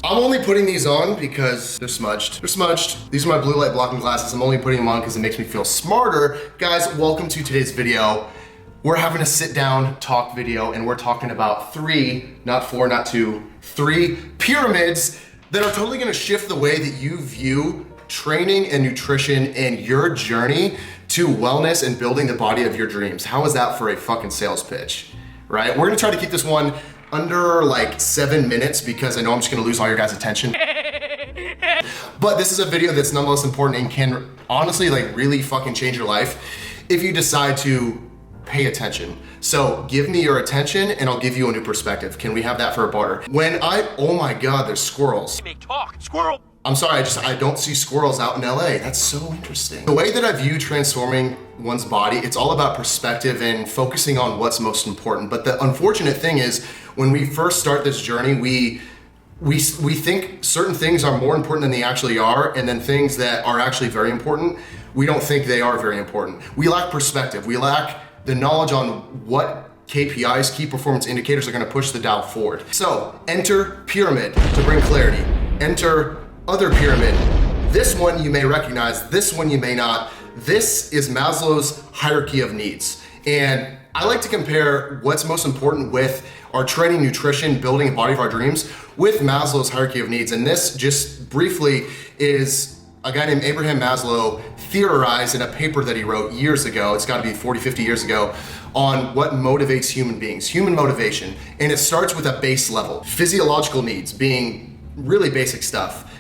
I'm only putting these on because they're smudged. They're smudged. These are my blue light blocking glasses. I'm only putting them on because it makes me feel smarter. Guys, welcome to today's video. We're having a sit down talk video and we're talking about three, not four, not two, three pyramids that are totally gonna shift the way that you view training and nutrition and your journey to wellness and building the body of your dreams. How is that for a fucking sales pitch, right? We're gonna try to keep this one under like 7 minutes because I know I'm just gonna lose all your guys' attention. But this is a video that's nonetheless important and can honestly like really fucking change your life if you decide to pay attention. So give me your attention and I'll give you a new perspective. Can we have that for a barter? Oh my God, there's squirrels. Big talk, squirrel. I'm sorry, I don't see squirrels out in LA. That's so interesting. The way that I view transforming one's body, it's all about perspective and focusing on what's most important. But the unfortunate thing is, when we first start this journey, we think certain things are more important than they actually are, and then things that are actually very important, we don't think they are very important. We lack perspective. We lack the knowledge on what KPIs, key performance indicators, are gonna push the dial forward. So enter pyramid to bring clarity. Enter other pyramid. This one you may recognize, this one you may not. This is Maslow's hierarchy of needs. And I like to compare what's most important with our training, nutrition, building a body of our dreams with Maslow's hierarchy of needs. And this, just briefly, is a guy named Abraham Maslow theorized in a paper that he wrote years ago, it's gotta be 40, 50 years ago, on what motivates human beings, human motivation. And it starts with a base level. Physiological needs being really basic stuff.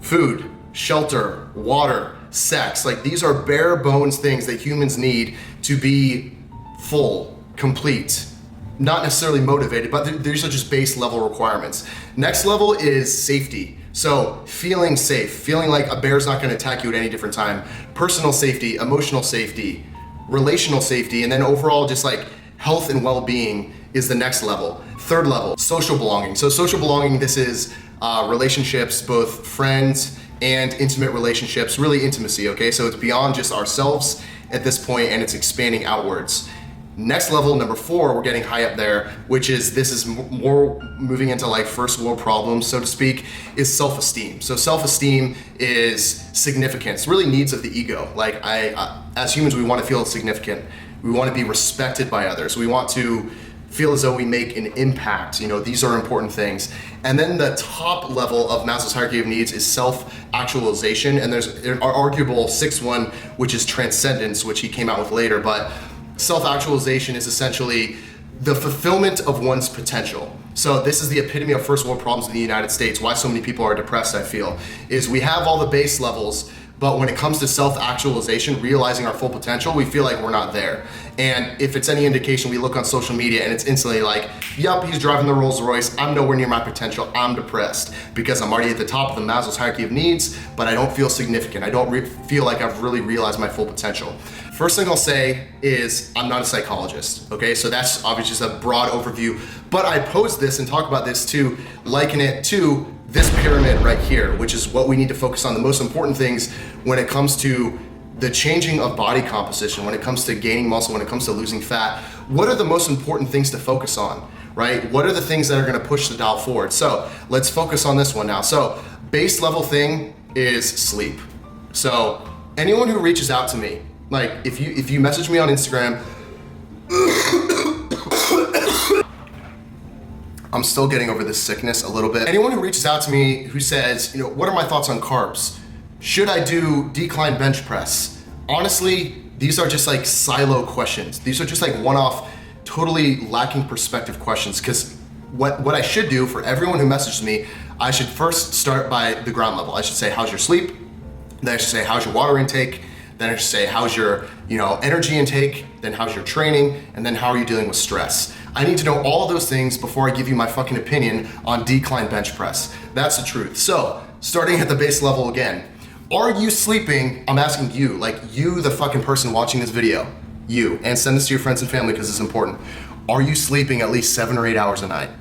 Food, shelter, water, sex, like these are bare bones things that humans need to be full, complete, not necessarily motivated, but these are just base level requirements. Next level is safety. So feeling safe, feeling like a bear's not gonna attack you at any different time. Personal safety, emotional safety, relational safety, and then overall just like health and well-being is the next level. Third level, social belonging. So social belonging, this is relationships, both friends and intimate relationships, really intimacy, okay? So it's beyond just ourselves at this point and it's expanding outwards. Next level, number 4, we're getting high up there, which is, this is more moving into like first world problems, so to speak, is self-esteem. So self-esteem is significance, really needs of the ego. Like as humans, we want to feel significant. We want to be respected by others. We want to feel as though we make an impact. You know, these are important things. And then the top level of Maslow's hierarchy of needs is self-actualization. And there's an arguable 6th one, which is transcendence, which he came out with later. But self-actualization is essentially the fulfillment of one's potential. So this is the epitome of first world problems in the United States. Why so many people are depressed, I feel, is we have all the base levels, but when it comes to self-actualization, realizing our full potential, we feel like we're not there. And if it's any indication, we look on social media and it's instantly like, yup, he's driving the Rolls Royce, I'm nowhere near my potential, I'm depressed because I'm already at the top of the Maslow's hierarchy of needs, but I don't feel significant. I don't feel like I've really realized my full potential. First thing I'll say is I'm not a psychologist, okay? So that's obviously just a broad overview, but I pose this and talk about this to liken it to this pyramid right here, which is what we need to focus on, the most important things when it comes to the changing of body composition, when it comes to gaining muscle, when it comes to losing fat. What are the most important things to focus on, right? What are the things that are gonna push the dial forward? So let's focus on this one now. So base level thing is sleep. So anyone who reaches out to me, like if you message me on Instagram, I'm still getting over this sickness a little bit. Anyone who reaches out to me who says, you know, what are my thoughts on carbs? Should I do decline bench press? Honestly, these are just like silo questions. These are just like one-off, totally lacking perspective questions, because what I should do for everyone who messages me, I should first start by the ground level. I should say, how's your sleep? Then I should say, how's your water intake? Then I should say, how's your energy intake? Then how's your training? And then how are you dealing with stress? I need to know all of those things before I give you my fucking opinion on decline bench press. That's the truth. So, starting at the base level again, are you sleeping? I'm asking you, like you, the fucking person watching this video, you, and send this to your friends and family because it's important. Are you sleeping at least 7 or 8 hours a night?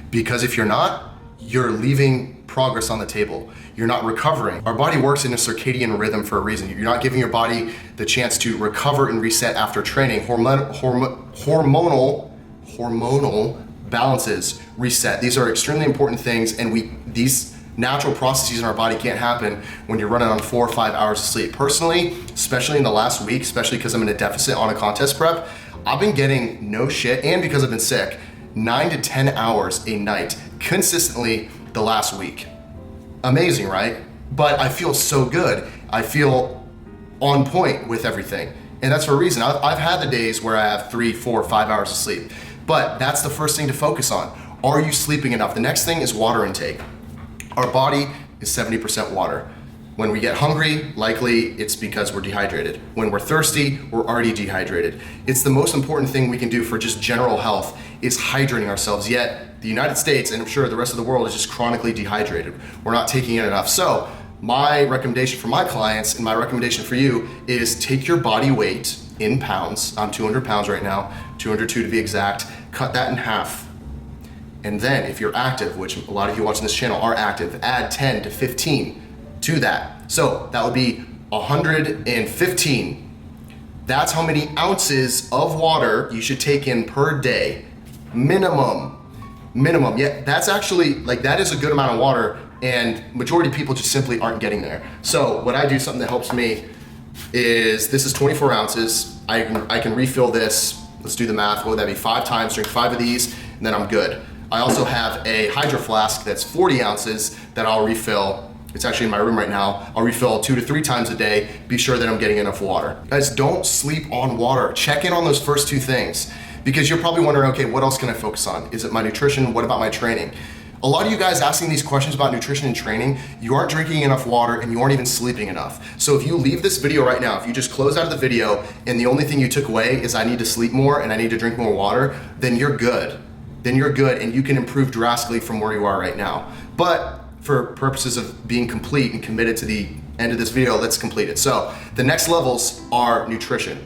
Because if you're not, you're leaving progress on the table. You're not recovering. Our body works in a circadian rhythm for a reason. You're not giving your body the chance to recover and reset after training. Hormonal balances reset. These are extremely important things, and these natural processes in our body can't happen when you're running on 4 or 5 hours of sleep. Personally, especially in the last week, especially because I'm in a deficit on a contest prep, I've been getting no shit, and because I've been sick, 9 to 10 hours a night consistently the last week. Amazing, right? But I feel so good. I feel on point with everything. And that's for a reason. I've had the days where I have 3, 4, 5 hours of sleep. But that's the first thing to focus on. Are you sleeping enough? The next thing is water intake. Our body is 70% water. When we get hungry, likely it's because we're dehydrated. When we're thirsty, we're already dehydrated. It's the most important thing we can do for just general health is hydrating ourselves. Yet the United States, and I'm sure the rest of the world, is just chronically dehydrated. We're not taking in enough. So my recommendation for my clients and my recommendation for you is take your body weight in pounds. I'm 200 pounds right now, 202 to be exact. Cut that in half. And then if you're active, which a lot of you watching this channel are active, add 10 to 15 to that. So that would be 115. That's how many ounces of water you should take in per day. Minimum. Yeah, that's actually, like, that is a good amount of water, and majority of people just simply aren't getting there. So what I do, something that helps me, is this is 24 ounces. I can refill this. Let's do the math. What would that be? 5 times, drink 5 of these, and then I'm good. I also have a Hydro Flask that's 40 ounces that I'll refill. It's actually in my room right now. I'll refill 2 to 3 times a day. Be sure that I'm getting enough water. Guys, don't sleep on water. Check in on those first 2 things, because you're probably wondering, okay, what else can I focus on? Is it my nutrition? What about my training? A lot of you guys asking these questions about nutrition and training, you aren't drinking enough water and you aren't even sleeping enough. So if you leave this video right now, if you just close out of the video and the only thing you took away is I need to sleep more and I need to drink more water, then you're good. Then you're good and you can improve drastically from where you are right now. But for purposes of being complete and committed to the end of this video, let's complete it. So the next levels are nutrition.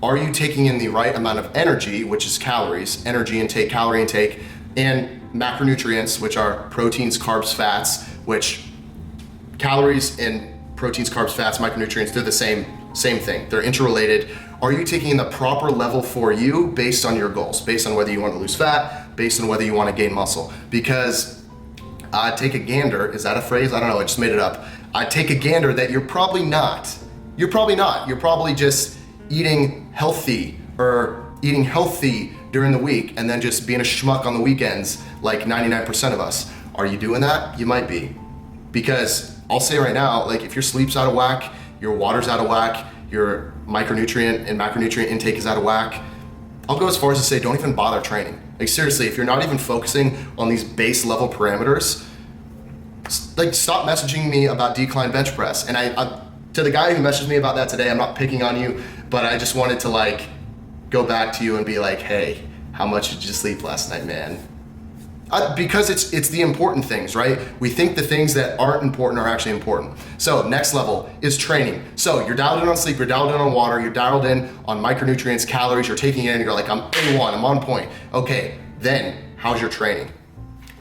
Are you taking in the right amount of energy, which is calories, energy intake, calorie intake, and macronutrients, which are proteins, carbs, fats, which calories and proteins, carbs, fats, micronutrients, they're the same thing. They're interrelated. Are you taking in the proper level for you based on your goals, based on whether you want to lose fat, based on whether you want to gain muscle? Because take a gander, is that a phrase? I don't know, I just made it up. I take a gander that you're probably not. You're probably just eating healthy during the week and then just being a schmuck on the weekends like 99% of us. Are you doing that? You might be. Because I'll say right now, like, if your sleep's out of whack, your water's out of whack, your micronutrient and macronutrient intake is out of whack, I'll go as far as to say don't even bother training. Like, seriously, if you're not even focusing on these base level parameters, like, stop messaging me about decline bench press. And I to the guy who messaged me about that today, I'm not picking on you, but I just wanted to, like, go back to you and be like, hey, how much did you sleep last night, man? Because it's the important things, right? We think the things that aren't important are actually important. So next level is training. So you're dialed in on sleep, you're dialed in on water, you're dialed in on micronutrients, calories, you're taking it in, you're like, I'm A1, I'm on point. Okay, then how's your training?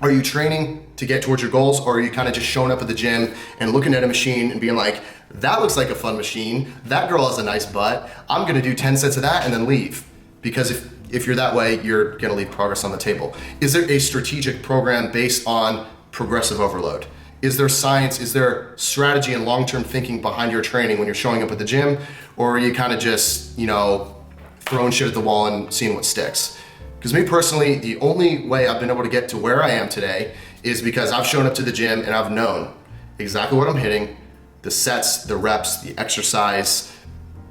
Are you training to get towards your goals, or are you kind of just showing up at the gym and looking at a machine and being like, that looks like a fun machine, that girl has a nice butt, I'm gonna do 10 sets of that and then leave? Because if you're that way, you're gonna leave progress on the table. Is there a strategic program based on progressive overload? Is there science, is there strategy and long-term thinking behind your training when you're showing up at the gym? Or are you kind of just, throwing shit at the wall and seeing what sticks? Because me personally, the only way I've been able to get to where I am today is because I've shown up to the gym and I've known exactly what I'm hitting, the sets, the reps, the exercise,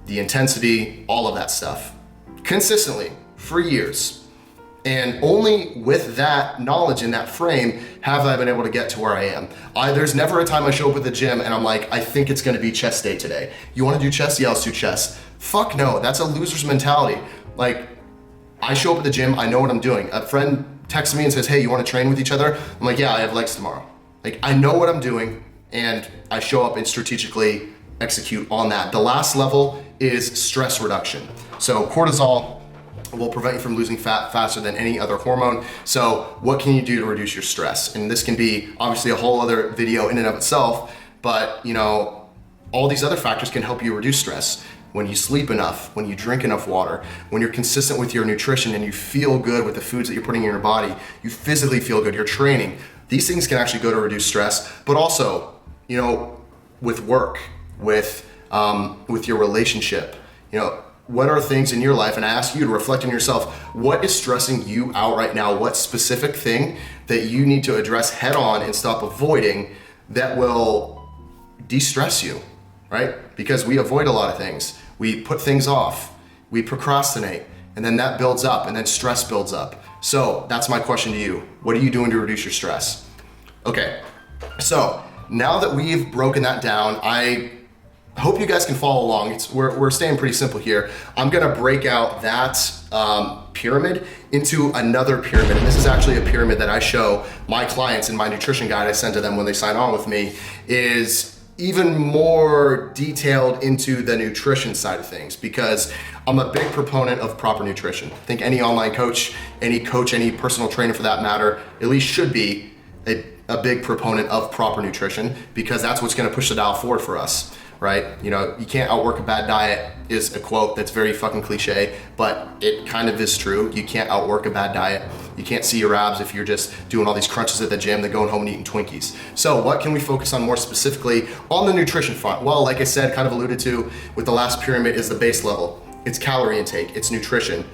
the intensity, all of that stuff, consistently for years. And only with that knowledge in that frame have I been able to get to where I am. There's never a time I show up at the gym and I'm like, I think it's gonna be chest day today. You wanna do chest? Yeah, let's do chest. Fuck no, that's a loser's mentality. Like, I show up at the gym, I know what I'm doing. A friend texts me and says, hey, you wanna train with each other? I'm like, yeah, I have legs tomorrow. Like, I know what I'm doing and I show up and strategically execute on that. The last level is stress reduction. So cortisol will prevent you from losing fat faster than any other hormone. So what can you do to reduce your stress? And this can be obviously a whole other video in and of itself, but all these other factors can help you reduce stress. When you sleep enough, when you drink enough water, when you're consistent with your nutrition and you feel good with the foods that you're putting in your body, you physically feel good, you're training, These things can actually go to reduce stress, but also, you know, with work, with your relationship, you know, what are things in your life, and I ask you to reflect on yourself, what is stressing you out right now? What specific thing that you need to address head on and stop avoiding that will de-stress you, right? Because we avoid a lot of things. We put things off, we procrastinate, and then that builds up, and then stress builds up. So that's my question to you. What are you doing to reduce your stress? Okay, so now that we've broken that down, I hope you guys can follow along. We're staying pretty simple here. I'm gonna break out that pyramid into another pyramid. And this is actually a pyramid that I show my clients in my nutrition guide I send to them when they sign on with me, is even more detailed into the nutrition side of things, because I'm a big proponent of proper nutrition. I think any online coach, any personal trainer for that matter, at least should be a big proponent of proper nutrition, because that's what's gonna push the dial forward for us. Right? You know, you can't outwork a bad diet is a quote that's very fucking cliche, but it kind of is true. You can't outwork a bad diet. You can't see your abs if you're just doing all these crunches at the gym, then going home and eating Twinkies. So what can we focus on more specifically on the nutrition front? Well, like I said, kind of alluded to with the last pyramid, is the base level. It's calorie intake, it's nutrition.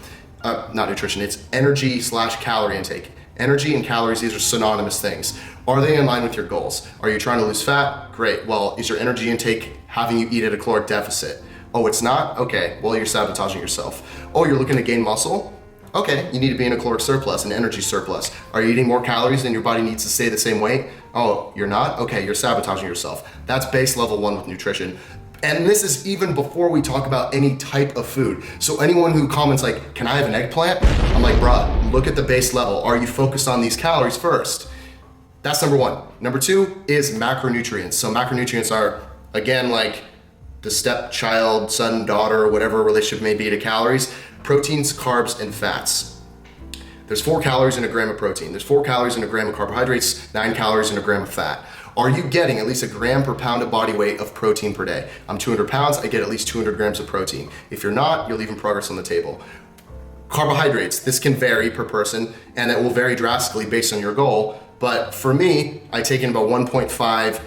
Not nutrition, it's energy/calorie intake. Energy and calories, these are synonymous things. Are they in line with your goals? Are you trying to lose fat? Great. Well, is your energy intake having you eat at a caloric deficit? Oh, it's not? Okay, well, you're sabotaging yourself. Oh, you're looking to gain muscle? Okay, you need to be in a caloric surplus, an energy surplus. Are you eating more calories than your body needs to stay the same weight? Oh, you're not? Okay, you're sabotaging yourself. That's base level 1 with nutrition. And this is even before we talk about any type of food. So anyone who comments like, can I have an eggplant? I'm like, bruh, look at the base level. Are you focused on these calories first? That's number 1. Number 2 is macronutrients. So macronutrients are, again, like the stepchild, son, daughter, whatever relationship may be to calories: proteins, carbs, and fats. There's 4 calories in a gram of protein. There's 4 calories in a gram of carbohydrates, 9 calories in a gram of fat. Are you getting at least a gram per pound of body weight of protein per day? I'm 200 pounds, I get at least 200 grams of protein. If you're not, you're leaving progress on the table. Carbohydrates, this can vary per person, and it will vary drastically based on your goal. But for me, I take in about 1.5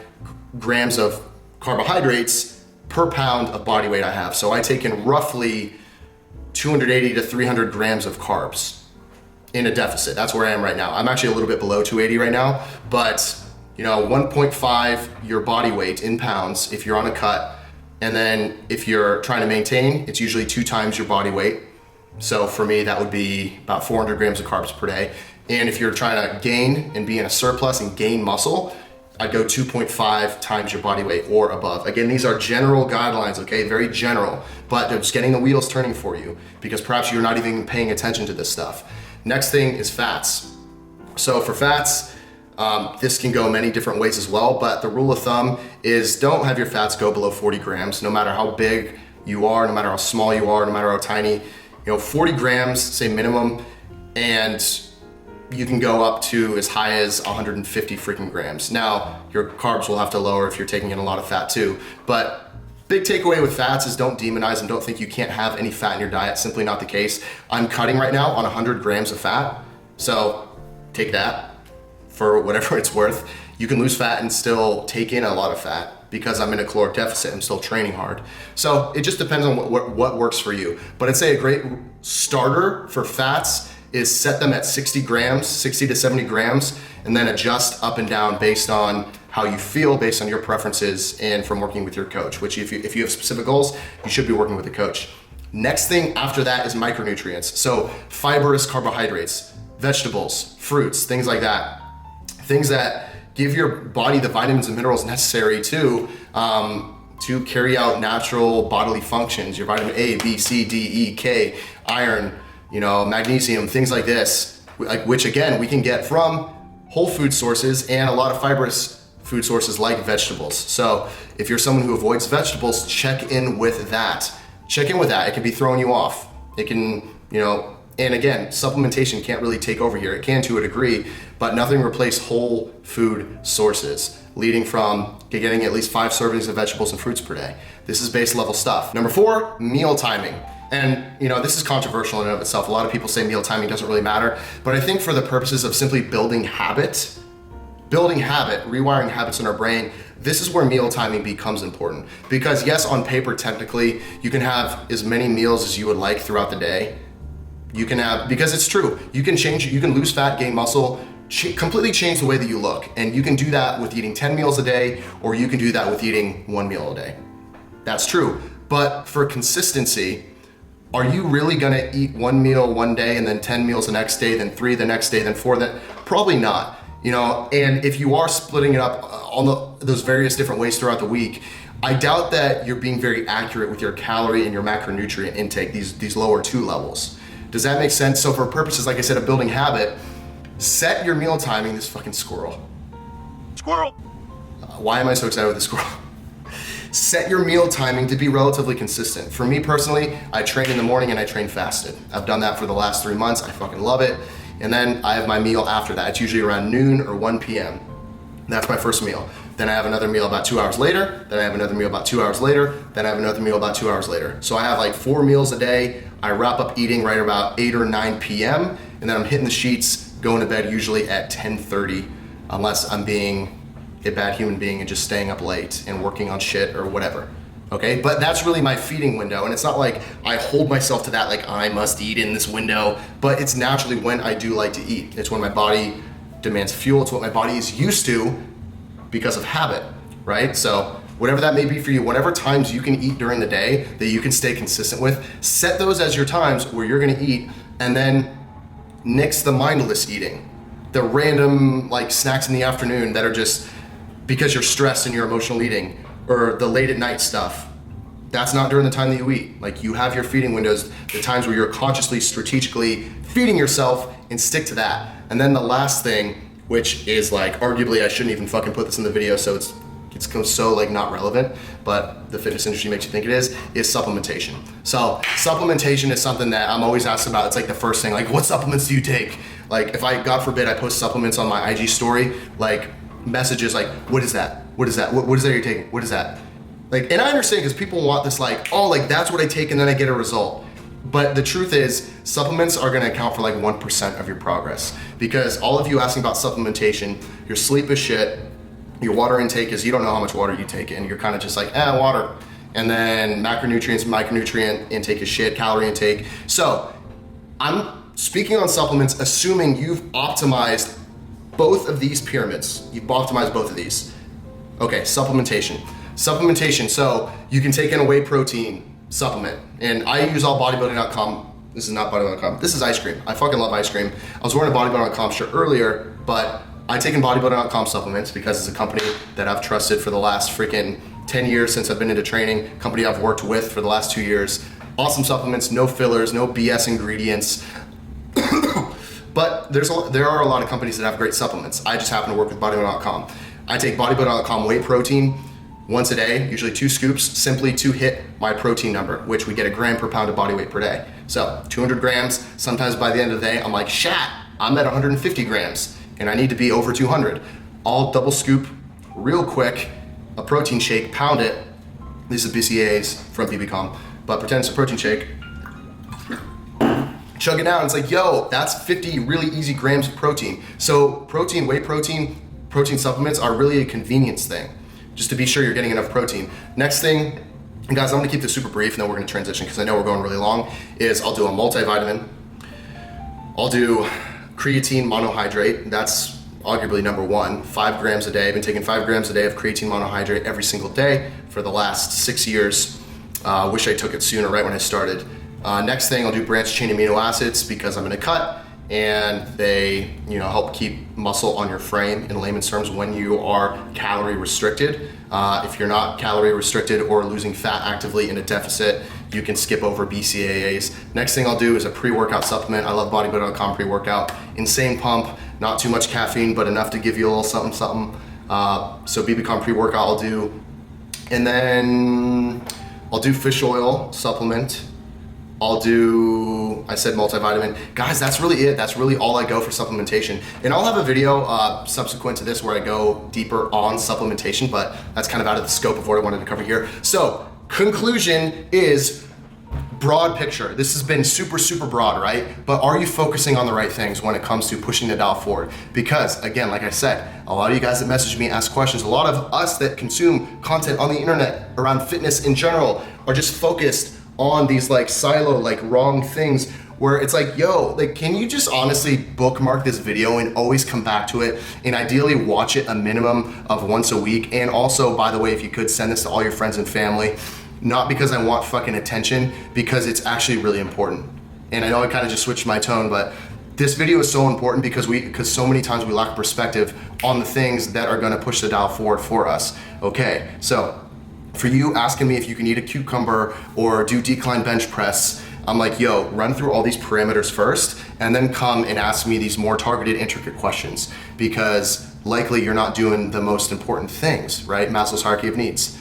grams of carbohydrates per pound of body weight I have. So I take in roughly 280 to 300 grams of carbs in a deficit. That's where I am right now. I'm actually a little bit below 280 right now, but you know, 1.5 your body weight in pounds if you're on a cut. And then if you're trying to maintain, it's usually 2 times your body weight. So for me, that would be about 400 grams of carbs per day. And if you're trying to gain and be in a surplus and gain muscle, I'd go 2.5 times your body weight or above. Again, these are general guidelines, okay? Very general, but they're just getting the wheels turning for you, because perhaps you're not even paying attention to this stuff. Next thing is fats. So for fats, this can go many different ways as well, but the rule of thumb is don't have your fats go below 40 grams, no matter how big you are, no matter how small you are, no matter how tiny. You know, 40 grams, say minimum, and you can go up to as high as 150 freaking grams. Now, your carbs will have to lower if you're taking in a lot of fat too, but big takeaway with fats is don't demonize them. Don't think you can't have any fat in your diet. Simply not the case. I'm cutting right now on 100 grams of fat, so take that for whatever it's worth. You can lose fat and still take in a lot of fat, because I'm in a caloric deficit. I'm still training hard. So it just depends on what works for you. But I'd say a great starter for fats is set them at 60 grams, 60 to 70 grams, and then adjust up and down based on how you feel, based on your preferences, and from working with your coach, which if you have specific goals, you should be working with a coach. Next thing after that is micronutrients. So fibrous carbohydrates, vegetables, fruits, things like that. Things that give your body the vitamins and minerals necessary to carry out natural bodily functions. Your vitamin A, B, C, D, E, K, iron, you know, magnesium, things like this, which again, we can get from whole food sources and a lot of fibrous food sources like vegetables. So if you're someone who avoids vegetables, check in with that. Check in with that. It can be throwing you off. It can, you know, and again, supplementation can't really take over here. It can to a degree, but nothing replace whole food sources, leading from getting at least 5 servings of vegetables and fruits per day. This is base level stuff. Number 4, meal timing. And you know, this is controversial in and of itself. A lot of people say meal timing doesn't really matter, but I think for the purposes of simply building habit, building habit, rewiring habits in our brain, this is where meal timing becomes important. Because yes, on paper, technically, you can have as many meals as you would like throughout the day. You can have, because it's true, you can lose fat, gain muscle, completely change the way that you look. And you can do that with eating 10 meals a day, or you can do that with eating 1 meal a day. That's true. But for consistency, are you really gonna eat 1 meal one day and then 10 meals the next day, then 3 the next day, then 4? Probably not. And if you are splitting it up on those various different ways throughout the week, I doubt that you're being very accurate with your calorie and your macronutrient intake, these lower 2 levels. Does that make sense? So for purposes, like I said, of building habit, set your meal timing, this fucking squirrel. Squirrel! Why am I so excited with the squirrel? Set your meal timing to be relatively consistent. For me personally, I train in the morning and I train fasted. I've done that for the last 3 months. I fucking love it. And then I have my meal after that. It's usually around noon or 1 p.m. That's my first meal. Then I have another meal about 2 hours later. Then I have another meal about 2 hours later. Then I have another meal about 2 hours later. So I have like 4 meals a day. I wrap up eating right about 8 or 9 p.m. And then I'm hitting the sheets, going to bed usually at 10:30, unless I'm being a bad human being and just staying up late and working on shit or whatever. Okay, but that's really my feeding window, and it's not like I hold myself to that, like I must eat in this window, but it's naturally when I do like to eat. It's when my body demands fuel. It's what my body is used to because of habit, right? So whatever that may be for you, whatever times you can eat during the day that you can stay consistent with, set those as your times where you're gonna eat, and then nix the mindless eating, the random like snacks in the afternoon that are just because you're stressed and you're emotional eating, or the late at night stuff. That's not during the time that you eat. Like, you have your feeding windows, the times where you're consciously, strategically feeding yourself, and stick to that. And then the last thing, which is like, arguably I shouldn't even fucking put this in the video, so it's so like not relevant, but the fitness industry makes you think it is supplementation. So supplementation is something that I'm always asked about. It's like the first thing, like, what supplements do you take? Like, if I, God forbid, I post supplements on my IG story, like messages like, what is that? What is that? What is that you're taking? What is that? Like, and I understand because people want this like, oh, like that's what I take and then I get a result. But the truth is, supplements are gonna account for like 1% of your progress, because all of you asking about supplementation, your sleep is shit, your water intake is, you don't know how much water you take in, you're kind of just like, water. And then macronutrients, micronutrient intake is shit, calorie intake. So I'm speaking on supplements, assuming you've optimized both of these pyramids. You've optimized both of these. Okay, supplementation. Supplementation, so you can take in a whey protein supplement. And I use all bodybuilding.com. This is not bodybuilding.com. This is ice cream. I fucking love ice cream. I was wearing a bodybuilding.com shirt earlier, but I take in bodybuilding.com supplements because it's a company that I've trusted for the last freaking 10 years since I've been into training, company I've worked with for the last 2 years. Awesome supplements, no fillers, no BS ingredients. But there are a lot of companies that have great supplements. I just happen to work with bodybuilding.com. I take bodybuilding.com whey protein once a day, usually 2 scoops, simply to hit my protein number, which we get 1 gram per pound of body weight per day. So 200 grams, sometimes by the end of the day, I'm like, shat, I'm at 150 grams and I need to be over 200. I'll double scoop real quick, a protein shake, pound it. This is BCAAs from BBCom, but pretend it's a protein shake. Chug it down, it's like, yo, that's 50 really easy grams of protein. So protein, whey protein, protein supplements are really a convenience thing, just to be sure you're getting enough protein. Next thing, and guys, I'm gonna keep this super brief and then we're gonna transition because I know we're going really long, is I'll do a multivitamin. I'll do creatine monohydrate. That's arguably number 1, 5 grams a day. I've been taking 5 grams a day of creatine monohydrate every single day for the last 6 years. Wish I took it sooner, right when I started. Next thing, I'll do branched chain amino acids because I'm in a cut and they help keep muscle on your frame in layman's terms when you are calorie restricted. If you're not calorie restricted or losing fat actively in a deficit, you can skip over BCAAs. Next thing I'll do is a pre-workout supplement. I love bodybuilding.com pre-workout. Insane pump, not too much caffeine, but enough to give you a little something, something. So BBCom pre-workout I'll do. And then I'll do fish oil supplement. I'll do, I said multivitamin. Guys, that's really it. That's really all I go for supplementation. And I'll have a video subsequent to this where I go deeper on supplementation, but that's kind of out of the scope of what I wanted to cover here. So, conclusion is broad picture. This has been super, super broad, right? But are you focusing on the right things when it comes to pushing the dial forward? Because again, like I said, a lot of you guys that message me, ask questions, a lot of us that consume content on the internet around fitness in general are just focused on these like silo, like wrong things where it's like, yo, like, can you just honestly bookmark this video and always come back to it and ideally watch it a minimum of once a week? And also, by the way, if you could send this to all your friends and family, not because I want fucking attention, because it's actually really important. And I know I kind of just switched my tone, but this video is so important because so many times we lack perspective on the things that are gonna push the dial forward for us. Okay, so for you asking me if you can eat a cucumber or do decline bench press, I'm like, yo, run through all these parameters first and then come and ask me these more targeted, intricate questions, because likely you're not doing the most important things, right? Maslow's hierarchy of needs.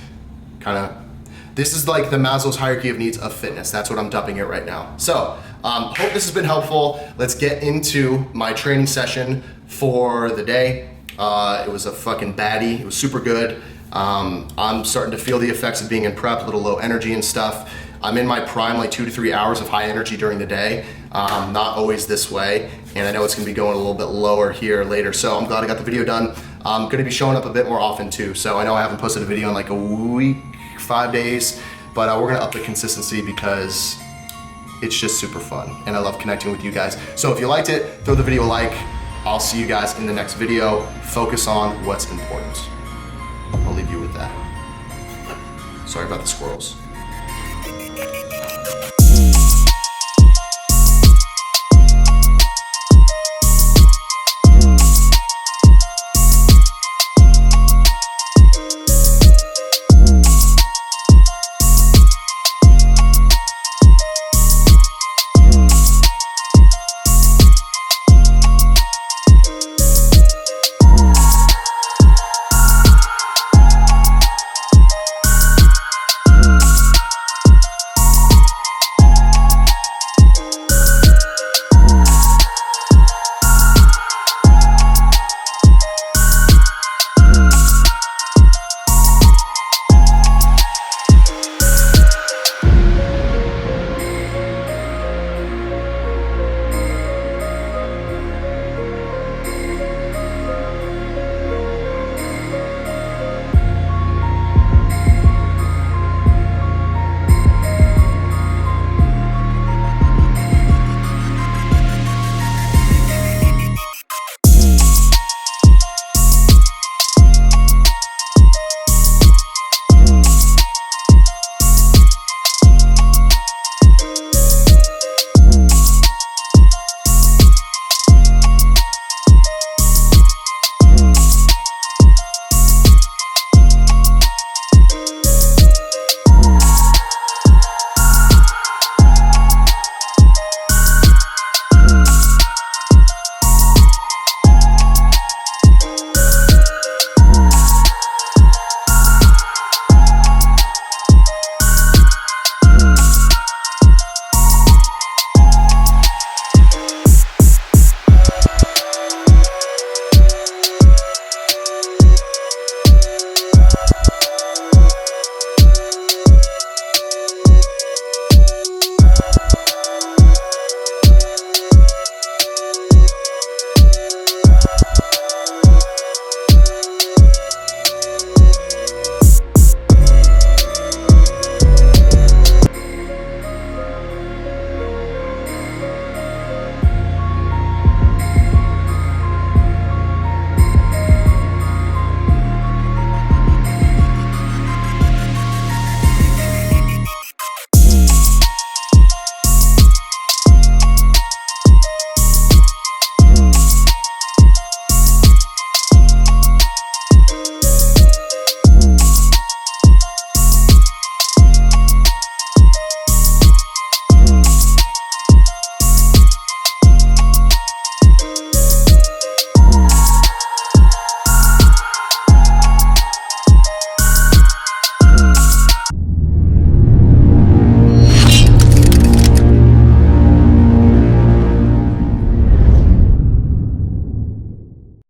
This is like the Maslow's hierarchy of needs of fitness. That's what I'm dubbing it right now. So, hope this has been helpful. Let's get into my training session for the day. It was a fucking baddie. It was super good. I'm starting to feel the effects of being in prep, a little low energy and stuff. I'm in my prime, like 2 to 3 hours of high energy during the day. Not always this way. And I know it's gonna be going a little bit lower here later. So I'm glad I got the video done. I'm gonna be showing up a bit more often too. So I know I haven't posted a video in like a week, 5 days, but we're gonna up the consistency because it's just super fun and I love connecting with you guys. So if you liked it, throw the video a like. I'll see you guys in the next video. Focus on what's important. I'll leave you with that. Sorry about the squirrels.